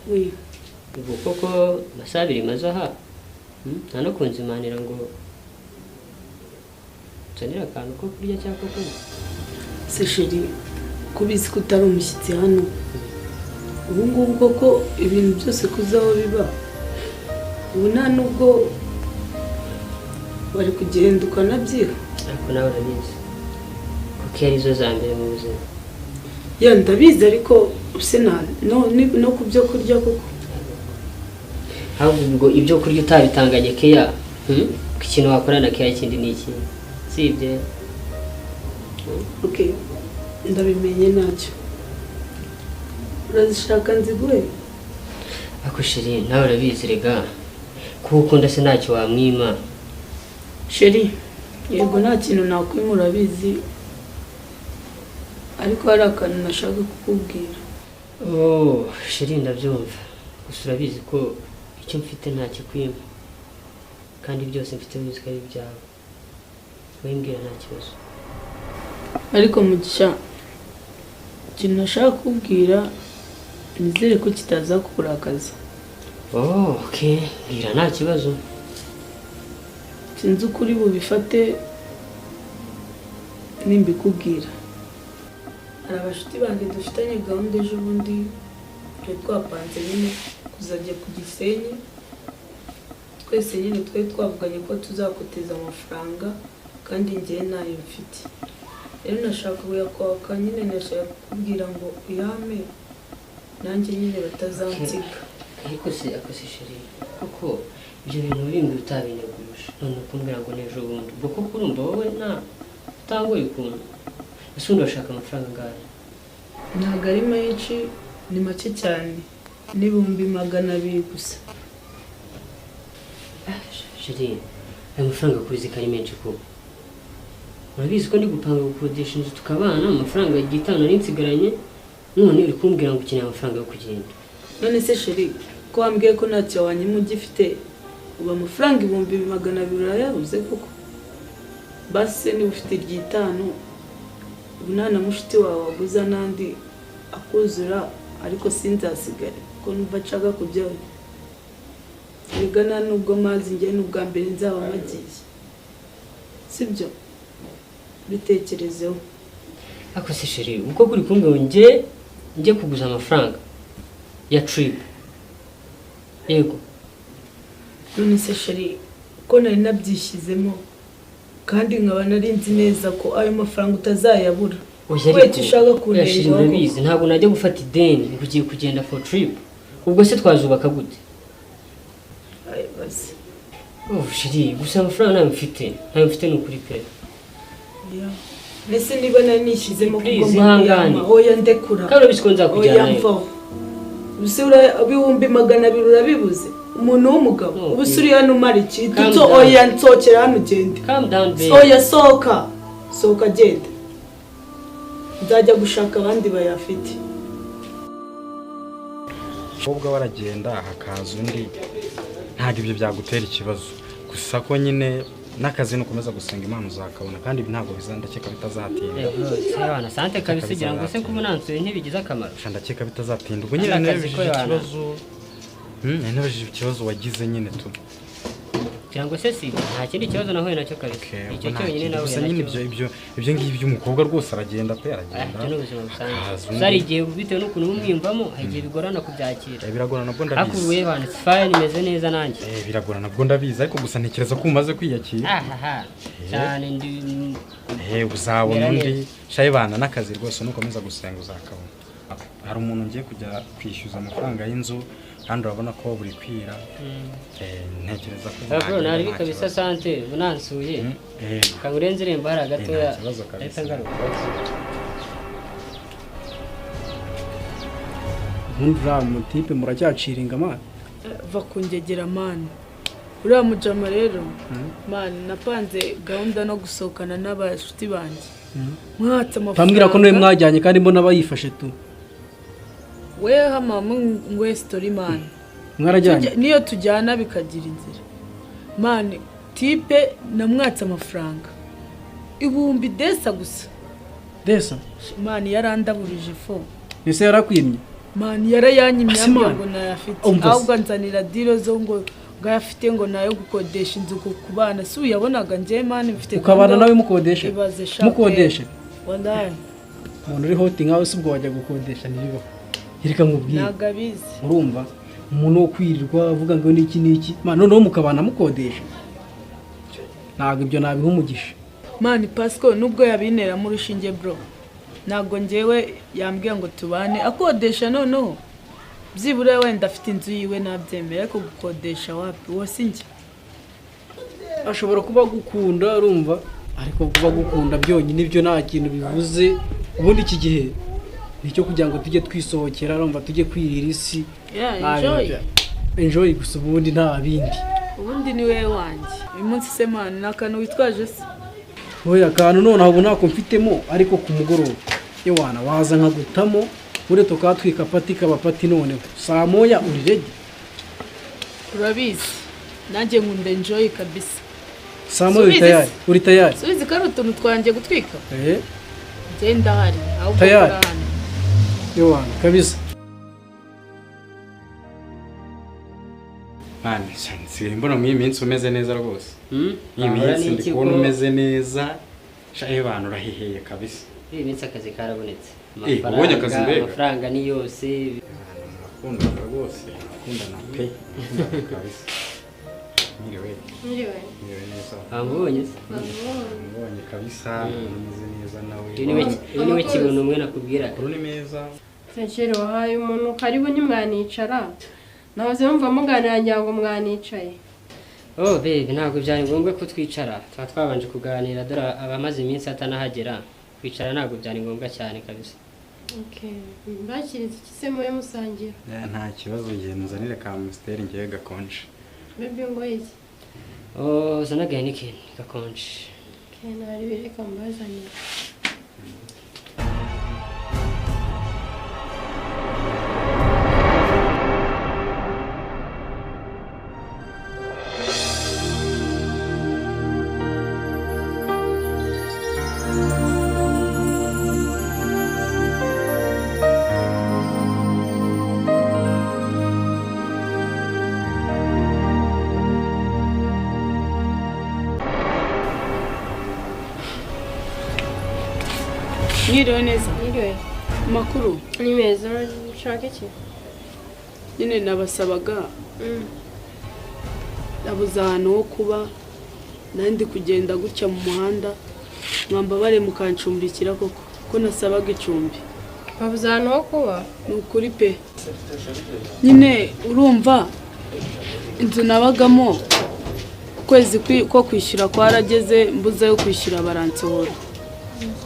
Oui. Ubu koko masabiri maze aha nta no kunzimanira ngo nzanira akantu ko kurya cyangwa ko Se chérie, kubizi ko utari umushyitsi hano. Ubu ngubu koko ibintu byose kuzaho biba. Ubu nta nubwo bari kugenda ukanabyiha. ariko nawe urabizi kuko ari zo za mbere mu buzima. Ya ndabizi ariko no ku byo kurya koko. ahubwo ibyo kurya utabitanganye keya ku kintu wakorana keya ikindi ni iki sibye. Okay, ndabimenye ntacyo. Urazishaka nziguhe? ako sheri nawe urabizi rega kuko ukunda se ntacyo wamwima. Chérie, yego nta kintu nakwima urabizi. Ariko hari akantu nashaka kukubwira. Oh sheri ndabyumva gusa urabizi ko icyo mfite ntacyo kwima kandi byose mfite bizi ko ari ibyawe. Wembwira nta kibazo. Ariko Mugisha, ikintu nashaka kukubwira nizere ko kitaza kukurakaza. Oh okay, mbwira nta kibazo. Sinzi ukuri bubifate nimbikubwira. Hari abashuti banjye dufitanye gahunda ejo bundi twe twapanze nyine kuzajya ku Gisenyi. Twese nyine twe twavuganye ko tuzakoteza amafaranga kandi njye ntayo mfite. Rero nashaka kuyakwaka nyine nashaka kukubwira ngo uyame nanjye nyine batazansiga. Ariko se sheri kuko ibyo bintu bindi utabinegurusha none kumbwira ngo nejo bundi ubwo koko urumva wowe nta utangoye ukuntu ese undi urashaka amafaranga angahe? Ntabwo ari menshi, ni make cyane, n'ibihumbi 200 gusa. Sheri ayo mafaranga kubizi ko ari menshi kuko urabizi ko ndi gupanga gukodesha inzu tukabana amafaranga y'igitano nari nsigaranye none uri kumbwira ngo ukeneye amafaranga yo kugenda. None se Chérie, ko wambwiye ko ntacyo wanyuma ugifite uba amafaranga 200 urayabuze koko? Basi niba ufite igitano ubunana mushiti wawe waguza nandi akuzura ariko sinzasigare ko numva nshaka kujya. Rigana nubwo mazi njye n'ubwa mbere nzaba magiye. Sibyo? Bitekerezeho. Ako se Chérie uko kuri kumbwira njye kuguza amafaranga ya trip. Yego. None se Chérie, ko nari nabyishyizemo kandi nkaba nari nzi neza ko ayo mafaranga utazayabura. Wese ushaka kunenga urabizi ntabwo najya gufata ideni ngo ugiye kugenda for trip. Ubwo se twazubaka gute? Ay basi. Oh Chérie gusa amafaranga ntayo mfite n'ukuri pe. Yeah. Nese niba nari nishyizemo kuko oya ndekura. Kandi urabizi ko nzakujyana nayo. Usura ibihumbi 200 urabibuze. Umuntu w'umugabo ubusuri hano mariki tuto oya nsokera hano gende. Calm down baby. Oya soka genda. Nzajya gushaka abandi bayafite. Ubwo baragenda hakaza undi ntabwo ibyo byagutera ikibazo gusa ko nyine n'akazi nukomeza gusenga Imana uzakabona kandi ntabwo bizandakeka bitazatinda. Abana sante kabisigira ngo se kumunansuye ntibigize akamaro. Ndakeka bitazatinda ubwo nyine nabijije ikibazo. Nabijije ikibazo wagize nyine tu. Cyangwa se si nta kindi kibazo nahuye nacyo kabisa. Icyo cyonyine nawe gusa nyine ibyo ngibyo by'umukobwa rwose aragenda pe aragenda. Zari igihe bitewe n'ukuntu umwiyumvamo hagiye bigorana kubyakira. Biragorana nabwo ndabizi. Akubuye bana fine imeze neza nanjye. Biragorana nabwo ndabizi ariko gusa ntekereza ko umaze kwiyakira. Cyane ndi uzabona undi shaye bana n'akazi rwose nukomeza gusenga uzakabona. Hari umuntu ngiye kujya kwishyuza amafaranga y'inzu kandi urabona ko buri kwira. Ntekereza ko bro nari bikabisa sante bunansuye kangurenze iremba hari gatoya leta ngaruka nkundura mutipe muracyaciringa man va kungegera man. Uriya mujama rero man napanze gahunda no gusohokana n'abashuti banjye. Mwatse amafaranga. Bambwira ko noye mwajyanye kandi mbona bayifashe tu. We hama mwe story man. Mwarajyanye niyo tujyana bikagira inzira. Man tipe namwatse amafaranga. Ibumbi desa gusa. Desa? Man yarandaburije fo. Nese yarakwimye? mani yarayanyimye Ase man. ngo nayafite Umva se. ahubwo nzanira diro zo ngo ngayafite ngo nayo gukodesha inzu ku bana si uyabonaga njye mani mfite ukabana nawe mukodesha ibaze shape. mukodesha wallahi umuntu uri hoti nkawe si ubwo wajya gukodesha ntibibaho reka nkubwire ntago abizi urumva umuntu wo kwirirwa avuga ngo niki niki noneho mukabana mukodesha ntabwo ibyo nabiha umugisha mani Pasco nubwo yabineramo urushinge bro ntabwo njyewe yambwiye ngo tubane akodesha noneho byibura wenda afite inzu yiwe nabyemera ariko gukodesha wapi wose njye ashobora kuba agukunda urumva ariko kuba agukunda byonyine ibyo nta kintu bivuze ubundi iki gihe nicyo kugira ngo tujye twisohokera urumva tujye kwirira isi enjoy gusa ubundi nta bindi ubundi ni we wanjye uyu munsi se mani ni akantu witwaje se oya akantu noneho ubu ntako mfitemo ariko ku mugoroba yewana waza nkagutamo ure tukatwika pati kabapati noneho saa moya uri ready urabizi nanjye nkunda enjoy kabisa saa moya uri tayari subizi ko ari utuntu twanjye gutwika njye ndahari ahubwo Tayari. kora hano yewana kabisa mani nsigaye mbona mu iyi minsi umeze neza rwose iyi Ahora minsi ni ndi iki kubona ko- umeze neza shaye abantu urahiheye kabisa iyi minsi akazi karabonetse ubonye akazi mbega? amafaranga ni yose nakundana rwose nakundana pe nakundana kabisa mwiriwe Mwiriwe. mwiriwe neza wamubonye se mubonye kabisa umeze neza nawe uyu niwe kibono umwe nakubwiraga uri meza Sekere wahaye umuntu karibu ntimwanicara. Nahoze numva muganira ngira ngo mwanicaye. oh baby ntabwo byari ngombwa ko twicara tuba twabanje kuganira dore abamaze iminsi atanahagera kwicara ntabwo byari ngombwa cyane kabisa Okay. Bakirize iki se muye musangira? nta kibazo ngiye nzanire ka Amstel ngiye gakonje Bebe ngo iki? oh zana Heineken gakonje Okay, nari bireka mbazanira. mwiriwe neza Mwiriwe. amakuru Ni meza ushaka iki? nyine nabasabaga nabuze ahantu ho kuba nari ndi kugenda gutya mu muhanda mwambabare mukancumbikira koko ko nasabaga icumbi Babuze ahantu ho kuba? ni ukuri pe nyine urumva inzu nabagamo ukwezi ko kwishyura kwarageze mbuze yo kwishyura baransohora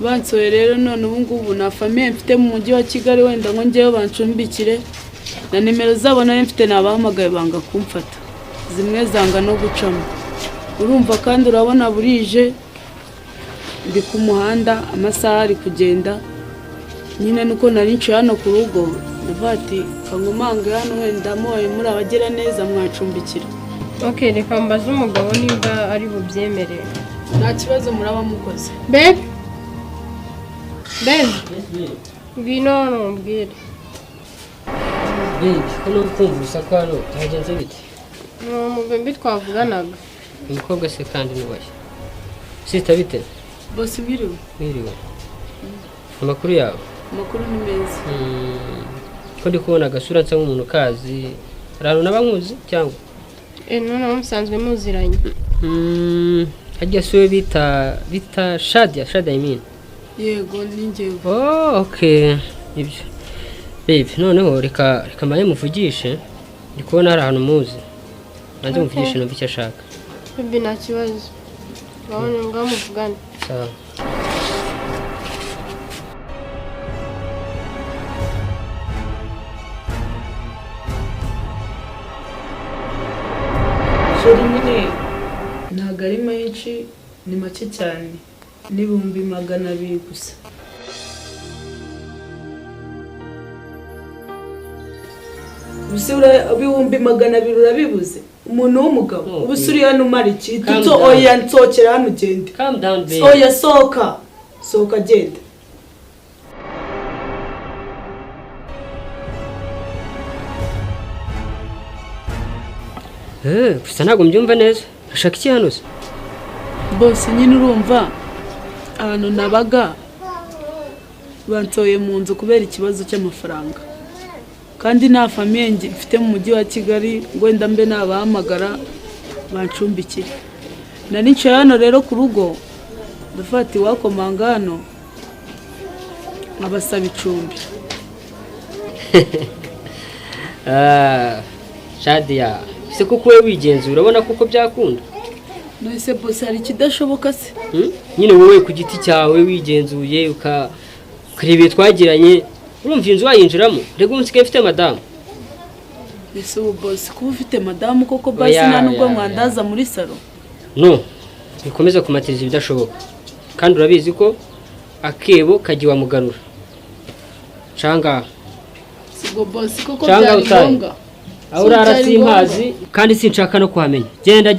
bansohoye rero none ubu ngubu na famiye mfite mu mujyi wa Kigali wenda ngo njyeyo bancumbikire na nimero zabo nari mfite nabahamagaye banga kumfata zimwe zanga no gucamo urumva kandi urabona burije ndi ku muhanda amasaha ari kugenda nyine nuko nari nciye hano ku rugo ndavuga ati kangumange hano wenda mubaye muri abagira neza mwacumbikira Okay, reka mbaze umugabo niba ari bubyemere. nta kibazo muraba mukoze Bebe. Bebe. Ngwino hano umbwire. baby ko no kumva urusaku hano byagenze bite Ni umubembe twavuganaga. umukobwa se kandi nubaye sita bite bose mwiriwe mwiriwe amakuru yawe amakuru ni meza ko ndi kubona agasura nsa nk'umuntu kazi hari ahantu naba nkuzi cyangwa Noneho musanzwe muziranye. hajya si we bita Shadia I mean yego ni njyewe oh okay ibyo baby noneho reka mbaye muvugishe ndi kubona hari ahantu muzi nanze muvugishe numva icyo ashaka Bebe nta kibazo. Babone ngo muvugane. sawa sheri nyine ntabwo ari menshi ni make cyane n'ibihumbi 200 gusa ibihumbi 200 urabibuze umuntu w'umugabo ubu suri hano umara iki tuto oya nsokera hano ugende calm down baby oya sohoka genda gusa ntabwo mbyumva neza urashaka iki hano se bose nyine urumva ahantu nabaga bansohoye mu nzu kubera ikibazo cy'amafaranga kandi nta famiye mfite mu mujyi wa Kigali wenda mbe nabahamagara bancumbikire nanicaye hano rero ku rugo ndafata iwakomanga hano nkabasaba icumbi Shadia se kuko we wigenzura urabona kuko byakunda nose bose hari ikidashoboka se nyine wowe ku giti cyawe wigenzuye ukareba twagiranye urumva inzu wayinjiramo rego umunsi mfite madamu ese ubu bose kuba ufite madamu koko basi nta nubwo mwandaza muri salo no bikomeza kumatiriza ibidashoboka kandi urabizi ko akebo kagiye wamugarura canga sigo bose koko byari ngombwa aho urara simpazi kandi sinshaka no kuhamenya genda